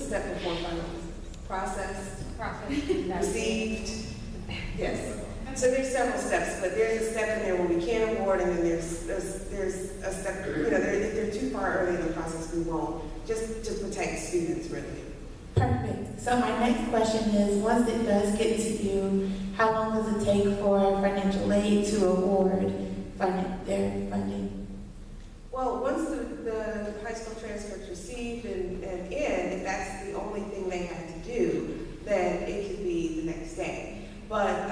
step before finalized? Processed, received? Yes. So there's several steps, but there's a step in there where we can award, and then there's a step, if they're too far early in the process, we won't, just to protect students, really. Perfect. So my next question is, once it does get to you, how long does it take for financial aid to award their funding? Well, once the high school transcript's received and in, if that's the only thing they had to do, then it could be the next day. But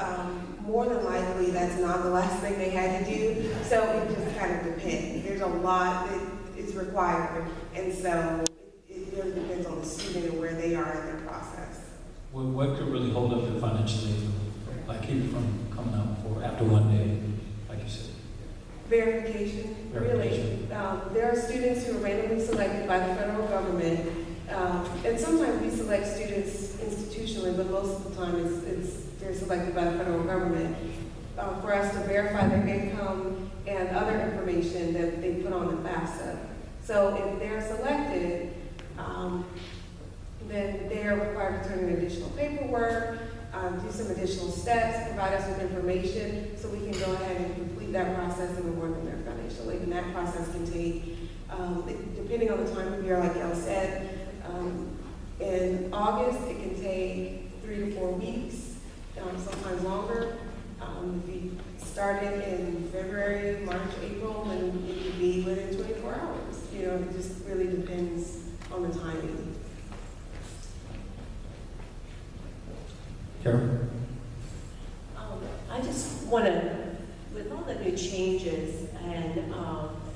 more than likely, that's not the last thing they had to do. So it just kind of depends. There's a lot that is required, and so it really depends on the student and where they are in their process. Well, what could really hold up the financial aid, like keep it from coming out for after one day, like you said? Verification, really. There are students who are randomly selected by the federal government, and sometimes we select students institutionally, but most of the time they're selected by the federal government for us to verify their income and other information that they put on the FAFSA. So if they're selected, then they are required to turn in additional paperwork, do some additional steps, provide us with information so we can go ahead and complete that process and award them their financial aid. And that process can take, depending on the time of year, like y'all said, in August it can take 3 to 4 weeks, sometimes longer. If you started in February, March, April, then it could be within 24 hours. It just really depends on the timing. Carol? I just want to, with all the new changes and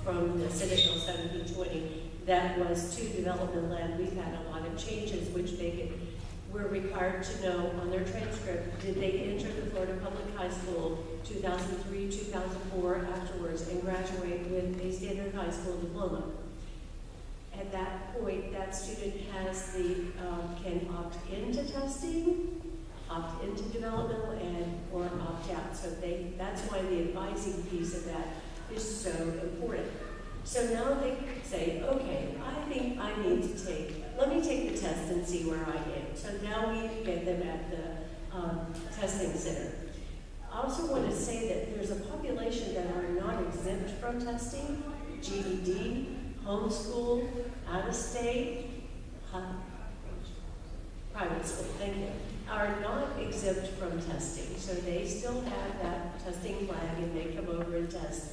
from the Senate Bill 1720 that was to development led, we've had a lot of changes which make it, we're required to know on their transcript, did they enter the Florida Public High School 2003, 2004 afterwards and graduate with a standard high school diploma. At that point, that student has can opt into testing, opt into developmental ed, or opt out. So that's why the advising piece of that is so important. So now they say, okay, I think I need to let me take the test and see where I am. So now we get them at the testing center. I also want to say that there's a population that are not exempt from testing, GED, homeschool, out of state, private school, thank you, are not exempt from testing. So they still have that testing flag and they come over and test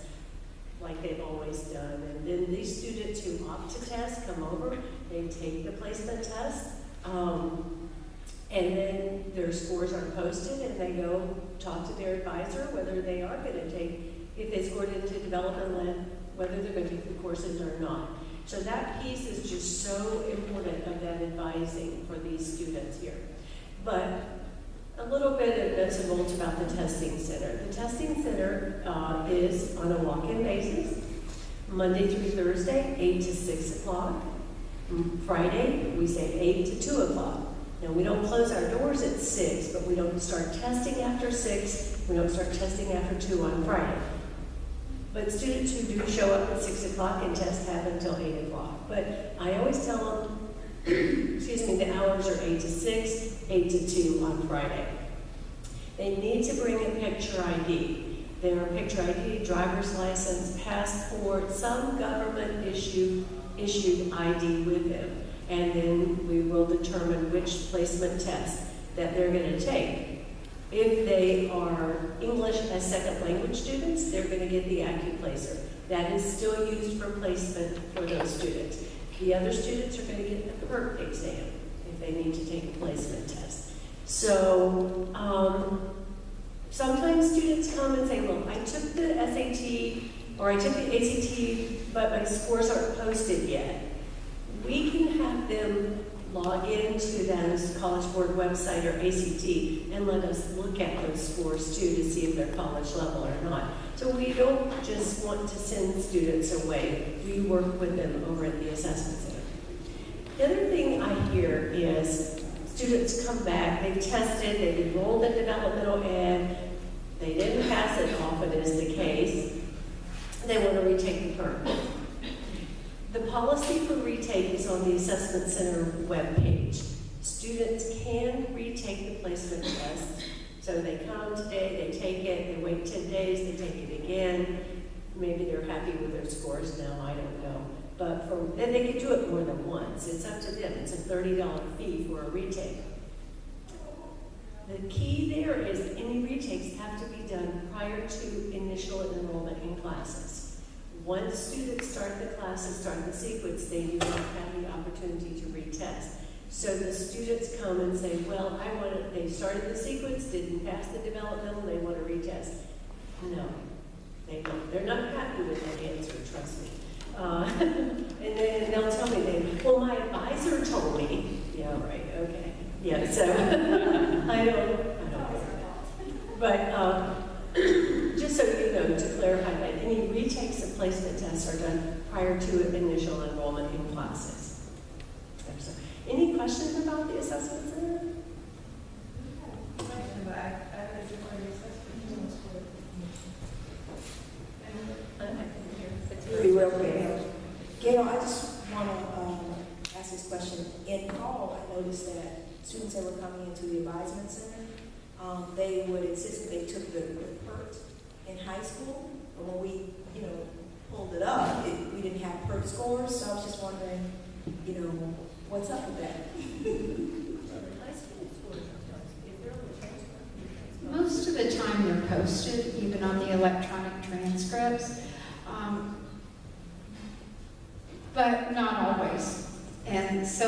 like they've always done. And then these students who opt to test come over, they take the placement test, and then their scores are posted and they go talk to their advisor whether they are going to take, if they scored into development, whether they're going to take the courses or not. So that piece is just so important of that advising for these students here. But a little bit of nuts and bolts about the testing center. The testing center is on a walk-in basis, Monday through Thursday, 8 to 6 o'clock. Friday, we say 8 to 2 o'clock. Now, we don't close our doors at 6, but we don't start testing after 6. We don't start testing after 2 on Friday. But students who do show up at 6 o'clock and test have until 8 o'clock. But I always tell them, excuse me, the hours are 8 to 6, 8 to 2 on Friday. They need to bring a picture ID. Their picture ID, driver's license, passport, some government issued ID with them. And then we will determine which placement test that they're going to take. If they are English as second language students, they're going to get the AccuPlacer. That is still used for placement for those students. The other students are going to get the PERT exam if they need to take a placement test. So sometimes students come and say, well, I took the SAT or I took the ACT, but my scores aren't posted yet. We can have them log into that College Board website or ACT and let us look at those scores too to see if they're college level or not. So we don't just want to send students away. We work with them over at the assessment center. The other thing I hear is students come back, they've tested, they've enrolled in developmental ed, they didn't pass it, often is the case. They want to retake the PERT. The policy for retake is on the Assessment Center webpage. students can retake the placement test. So they come today, they take it, they wait 10 days, they take it again. Maybe they're happy with their scores now, I don't know. But and they can do it more than once. It's up to them. It's a $30 fee for a retake. The key there is that any retakes have to be done prior to initial enrollment in classes. Once students start the classes, start the sequence, they do not have the opportunity to retest. So the students come and say, well, they started the sequence, didn't pass the developmental, they want to retest. No, they don't. They're not happy with that answer, trust me. And then they'll tell me, well, my advisor told me. Yeah, right, okay. Yeah, so I don't. But just so you know, to clarify that, any retakes of placement tests are done prior to initial enrollment in classes. So, any questions about the assessment center? Be real quick. Gail, I just want to ask this question. In fall, I noticed that students that were coming into the advisement center, they would insist that they took the PERT in high school, but when we, pulled it up, we didn't have PERT scores, so I was just wondering, what's up with that? Most of the time they're posted, even on the electronic transcripts, but not always. And so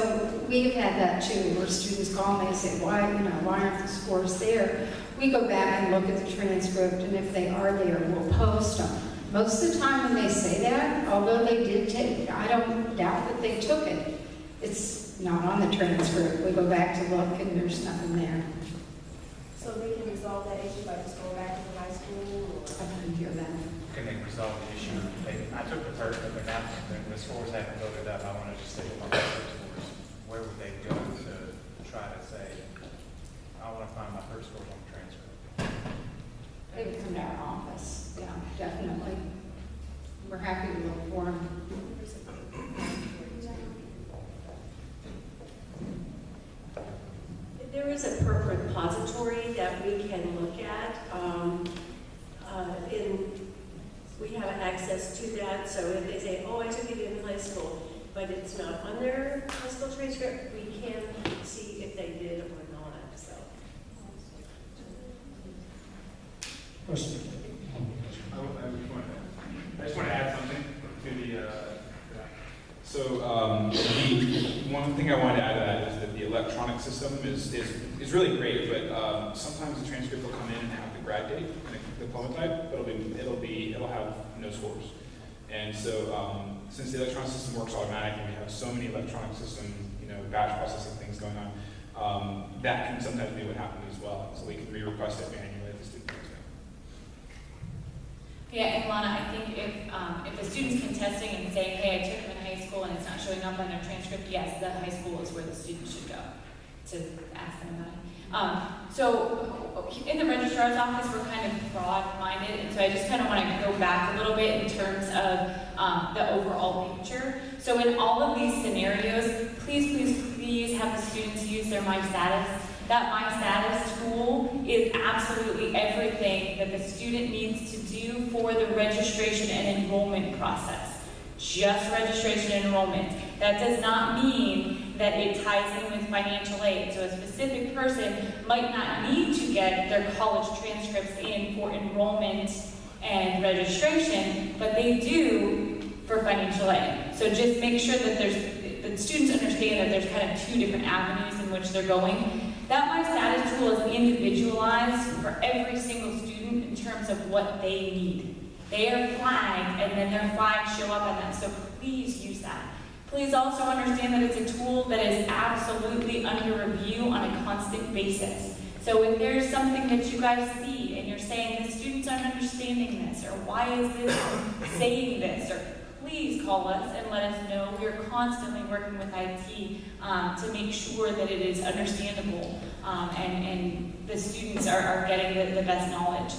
we've had that too, where students call and they say, why aren't the scores there? We go back and look at the transcript, and if they are there, we'll post them. Most of the time when they say that, although they did take it, I don't doubt that they took it. It's not on the transcript. We go back to look and there's nothing there. So they can resolve that issue by just going back to the high school? I didn't hear that. Can they resolve the issue? I took the PERT, but now the scores haven't voted up. I want to just say my PERT scores. Where would they go to try to say, I want to find my PERT scores on the transcript? They would come to our office. Yeah, definitely. We're happy to look for them. There is a PERT repository that we can look at. We have access to that, so if they say, oh, I took it in high school, but it's not on their high school transcript, we can see if they did or not. So. Question. I just want to add something to the. So the one thing I wanted to add to that is that the electronic system is really great, but sometimes the transcript will come in and have the grad date and the diploma type, but it'll have no scores. And so since the electronic system works automatically, we have so many electronic system, batch processing things going on. That can sometimes be what happened as well. So we can re-request it manually if the student needs it. Yeah, and Lana, I think if a student's contesting and saying, hey, I took them in high school and it's not showing up on their transcript, yes, the high school is where the student should go to ask them about it. So in the registrar's office, we're kind of broad-minded, and so I just kind of want to go back a little bit in terms of the overall picture. So in all of these scenarios, please have the students use their My Status. That My Status tool is absolutely everything that the student needs to do for the registration and enrollment process. Just registration and enrollment. That does not mean that it ties in with financial aid. So a specific person might not need to get their college transcripts in for enrollment and registration, but they do for financial aid. So just make sure that the students understand that there's kind of two different avenues in which they're going. That My Status tool is individualized for every single student in terms of what they need. They are flagged, and then their flags show up on that, so please use that. Please also understand that it's a tool that is absolutely under review on a constant basis. So if there's something that you guys see, and you're saying the students aren't understanding this, or why is this saying this, or please call us and let us know. We're constantly working with IT to make sure that it is understandable and the students are getting the best knowledge.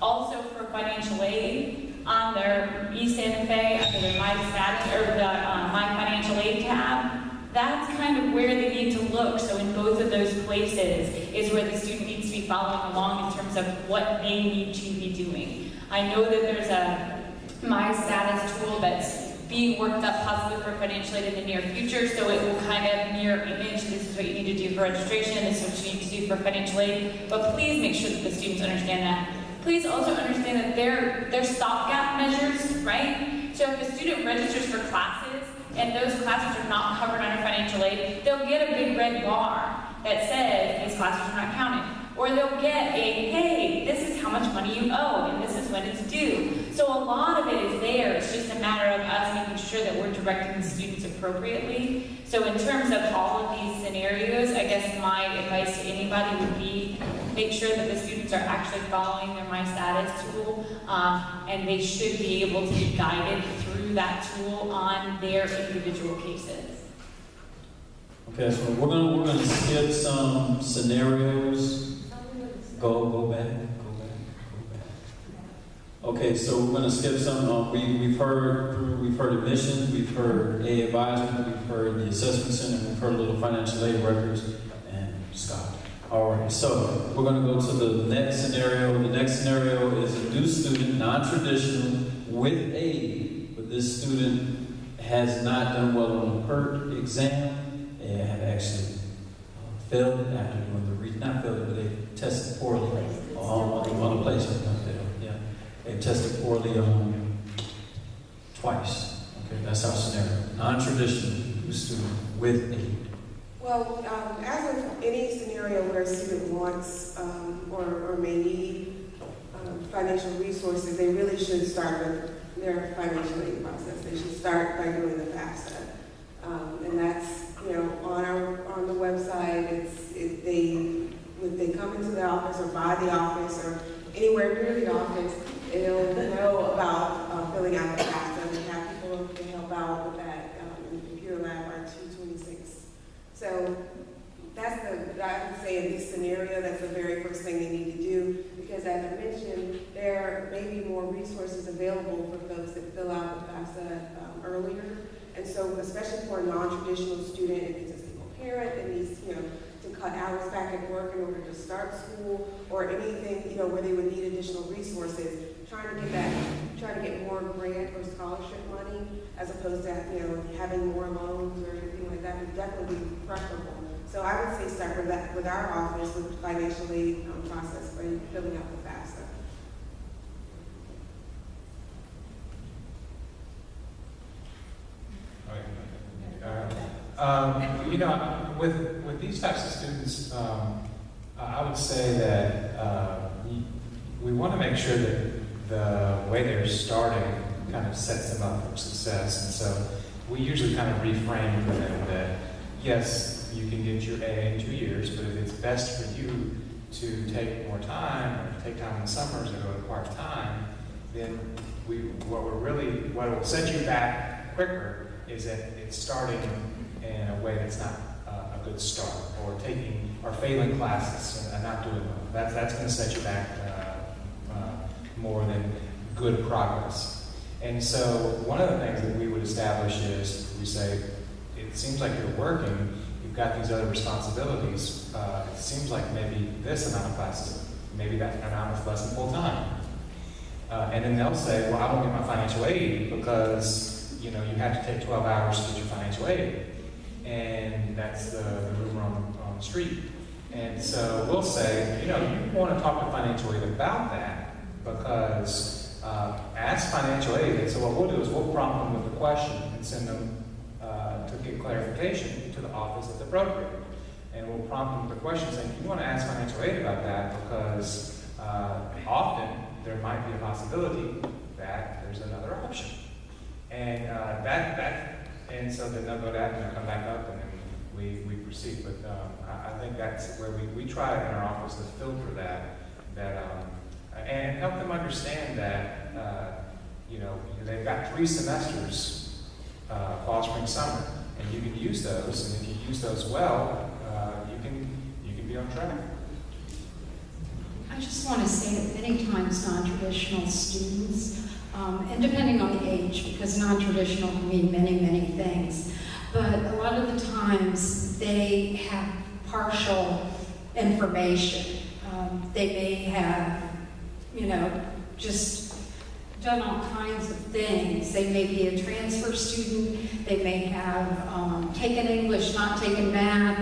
Also for financial aid, on their eSanta Fe, under their My Status or the My Financial Aid tab, that's kind of where they need to look. So in both of those places is where the student needs to be following along in terms of what they need to be doing. I know that there's a My Status tool that's being worked up possibly for financial aid in the near future, so it will kind of mirror image, this is what you need to do for registration, this is what you need to do for financial aid, but please make sure that the students understand that. Please also understand that they're stopgap measures, right? So if a student registers for classes and those classes are not covered under financial aid, they'll get a big red bar that says these classes are not counted. Or they'll get a, hey, this is how much money you owe, and this is when it's due. So a lot of it is there. It's just a matter of us making sure that we're directing the students appropriately. So in terms of all of these scenarios, I guess my advice to anybody would be make sure that the students are actually following their My Status tool, and they should be able to be guided through that tool on their individual cases. Okay, so we're gonna skip some scenarios. Go back. Okay, so we're gonna skip some. We've heard admissions, we've heard A advisement, we've heard the assessment center, we've heard a little financial aid records, and Scott. All right, so we're gonna go to the next scenario. The next scenario is a new student, non-traditional, with aid, but this student has not done well on the PERT exam and had actually failed it after doing not failed it, but they tested poorly on the placement. Yeah, they tested poorly twice. Okay, that's our scenario. Non-traditional student with aid. Well, as with any scenario where a student wants or may need financial resources, they really should start with their financial aid process. They should start by doing the FAFSA. And that's, on the website, if they come into the office or by the office or anywhere near the office, they'll know about filling out the FAFSA. We have people who can help out with that in the computer lab are 226. So that's I would say in this scenario, that's the very first thing they need to do, because as I mentioned, there may be more resources available for folks that fill out the FAFSA earlier. And so, especially for a non-traditional student, if it's a single parent that needs, to cut hours back at work in order to start school, or anything, where they would need additional resources, trying to get more grant or scholarship money, as opposed to, having more loans or anything like that, would definitely be preferable. So I would say start with our office with the financial aid process for filling out the FAFSA. With these types of students, I would say that we want to make sure that the way they're starting kind of sets them up for success. And so we usually kind of reframe for them that, yes, you can get your A in 2 years, but if it's best for you to take more time, or take time in the summers, or go to part-time, then what will set you back quicker is that it's starting in a way that's not a good start, or failing classes and not doing well. That's going to set you back more than good progress. And so one of the things that we would establish is we say, it seems like you're working, you've got these other responsibilities. It seems like maybe this amount of classes, maybe that amount is less than full time. And then they'll say, well, I don't get my financial aid because you have to take 12 hours to get your financial aid. And that's the rumor on the street. And so we'll say, you want to talk to financial aid about that, because ask financial aid. And so what we'll do is we'll prompt them with a question and send them to get clarification to the office that's appropriate. And we'll prompt them with a question saying, you want to ask financial aid about that, because often there might be a possibility that there's another option. And and so then they'll go down and they'll come back up, and then we proceed. But I think that's where we try in our office to filter that and help them understand that they've got 3 semesters, fall, spring, summer, and you can use those. And if you use those well, you can be on track. I just want to say that many times non-traditional students, and depending on the age, because non-traditional can mean many, many things, but a lot of the times they have partial information. They may have, just done all kinds of things. They may be a transfer student, they may have taken English, not taken math,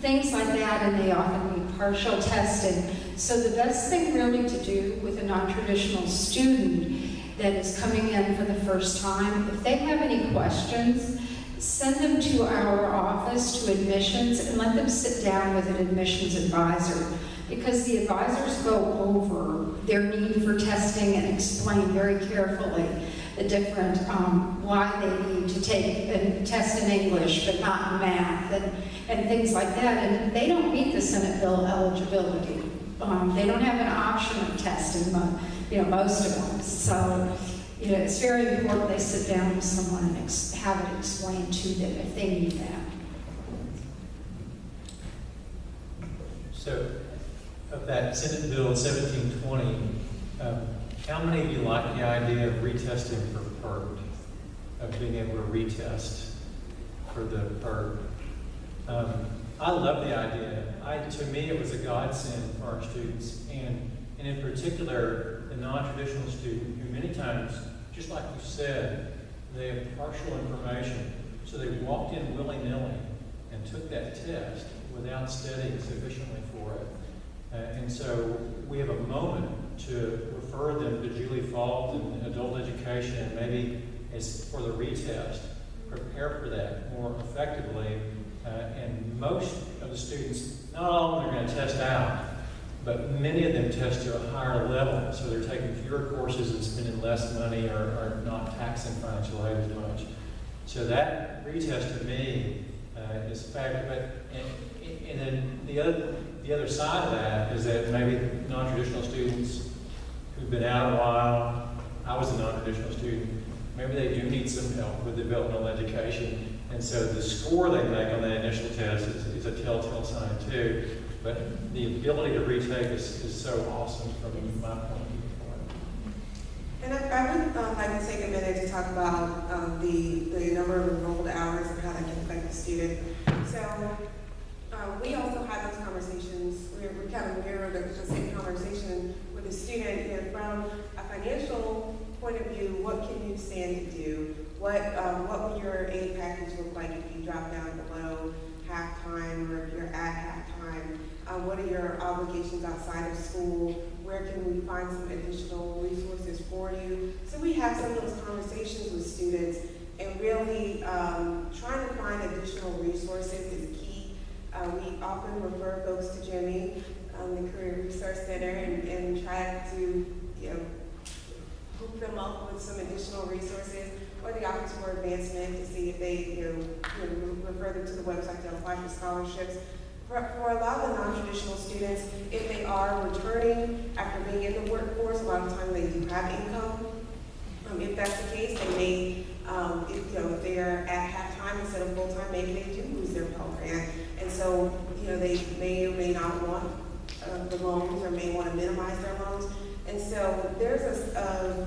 things like that, and they often need partial testing. So the best thing really to do with a non-traditional student that is coming in for the first time, if they have any questions, send them to our office, to admissions, and let them sit down with an admissions advisor, because the advisors go over their need for testing and explain very carefully the different, why they need to take a test in English but not in math, and things like that. And they don't meet the Senate bill eligibility. They don't have an option of testing, most of them. So, it's very important they sit down with someone and have it explained to them if they need that. So, of that Senate Bill 1720, how many of you like the idea of retesting for PERT, of being able to retest for the PERT? I love the idea. To me, it was a godsend for our students, and in particular, the non-traditional student who many times, just like you said, they have partial information, so they walked in willy-nilly and took that test without studying sufficiently for it. And so we have a moment to refer them to Julie Fault and adult education, and maybe as for the retest, prepare for that more effectively. And most of the students, not all of them are going to test out, but many of them test to a higher level, so they're taking fewer courses and spending less money, or not taxing financial aid as much. So that retest to me is fabulous. But and then the other side of that is that maybe non-traditional students who've been out a while, I was a non-traditional student, maybe they do need some help with developmental education. And so the score they make on that initial test is a telltale sign too. But the ability to retake is so awesome from my point of view. And I would like to take a minute to talk about the number of enrolled hours and how that can affect the student. So we also have those conversations. We kind of mirror the same conversation with the student. From a financial point of view, what can you stand to do? What will your aid package look like if you drop down below halftime, or if you're at halftime? What are your obligations outside of school? Where can we find some additional resources for you? So we have some of those conversations with students, and really trying to find additional resources is key. We often refer folks to Jimmy, the Career Research Center, and try to hook them up with some additional resources, or the Office for Advancement to see if they refer them to the website to apply for scholarships. For a lot of the non-traditional students, if they are returning after being in the workforce, a lot of times they do have income. If that's the case, they may, if they are at halftime instead of full-time, maybe they do lose their Pell Grant. And so, they may or may not want the loans, or may want to minimize their loans. And so there's a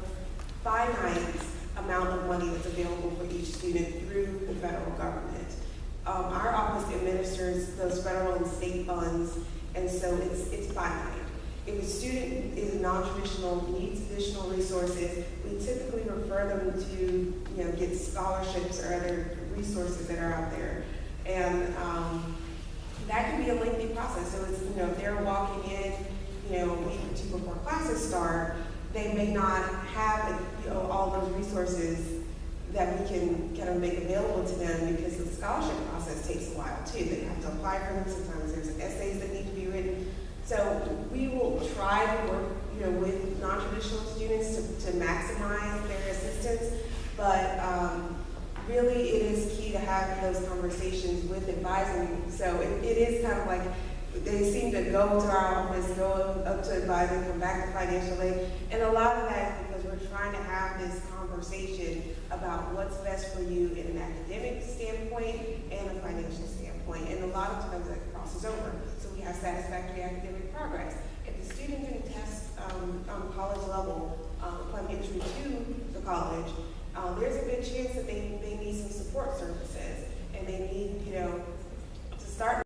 finite amount of money that's available for each student through the federal government. Our office administers those federal and state funds, and so it's finite. If a student is non-traditional, needs additional resources, we typically refer them to get scholarships or other resources that are out there. And that can be a lengthy process. So it's, if they're walking in, a week or two before classes start, they may not have all those resources that we can kind of make available to them, because the scholarship process takes a while too. They have to apply for them. Sometimes there's essays that need to be written. So we will try to work, with non-traditional students to maximize their assistance, but really it is key to have those conversations with advising. So it is kind of like they seem to go to our office, go up to advising, come back to financial aid, and a lot of that is because we're trying to have this conversation about what's best for you in an academic standpoint and a financial standpoint, and a lot of times that crosses over. So we have satisfactory academic progress. If the student can test on college level, upon entry to the college, there's a good chance that they need some support services, and they need,